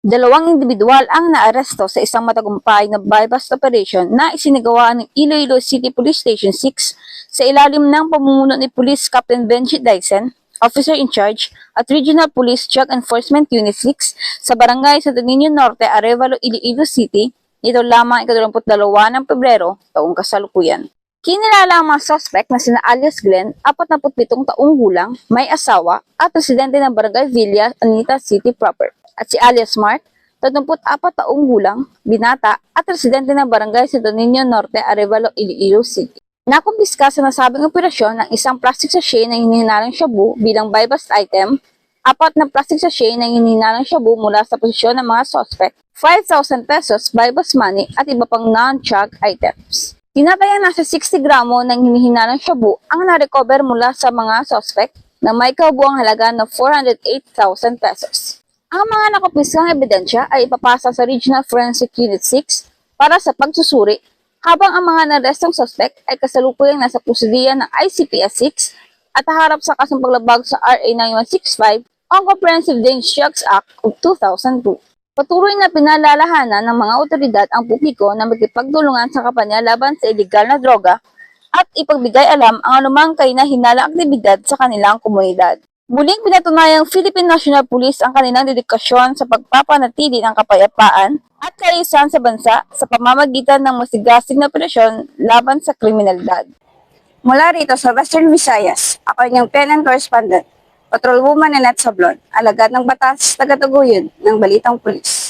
Dalawang individual ang naaresto sa isang matagumpay na buy-bust operation na isinagawa ng Iloilo City Police Station 6 sa ilalim ng pamumuno ni Police Captain Benji Dyson, Officer in Charge at Regional Police Drug Enforcement Unit 6 sa Barangay Santo Niño Norte, Arevalo, Iloilo City, nito lamang ika-22 ng Pebrero, taong kasalukuyan. Kinilala ang mga suspect na sina alias Glenn, 47 taong gulang, may asawa at residente ng Barangay Villa, Anita City proper. At si alias Mark, 34 taong gulang, binata at residente ng Barangay Santo Niño Norte, Arevalo, Iloilo City. Nakumpiska sa nasabing operasyon ng isang plastic sachet na hinihinalang shabu bilang buy-bust item, 4 na plastic sachet na hinihinalang shabu mula sa posisyon ng mga suspect, 5,000 pesos buy-bust money at iba pang non-drug items. Tinatayang nasa 60 gramo ng hinihinalang shabu ang na-recover mula sa mga suspect na may kabuuang halaga ng 408,000 pesos. Ang mga nakumpiskang ebidensya ay ipapasa sa Regional Forensic Unit 6 para sa pagsusuri, habang ang mga narestong suspect ay kasalukuyang nasa kustudiya ng ICPS 6 at haharap sa kasong paglabag sa RA 9165 o Comprehensive Dangerous Drugs Act of 2002. Patuloy na pinalalahanan ng mga otoridad ang publiko na magkipagtulungan sa kampanya laban sa iligal na droga at ipagbigay alam ang anumang kahina-hinalang aktibidad sa kanilang komunidad. Muling pinatunayang Philippine National Police ang kanilang dedikasyon sa pagpapanatili ng kapayapaan at kaayusan sa bansa sa pamamagitan ng masigasig na operasyon laban sa kriminalidad. Mula rito sa Western Visayas, ako inyong PNN correspondent, Patrolwoman Nanette Sablon, alagad ng batas, tagataguyod ng Balitang Pulis.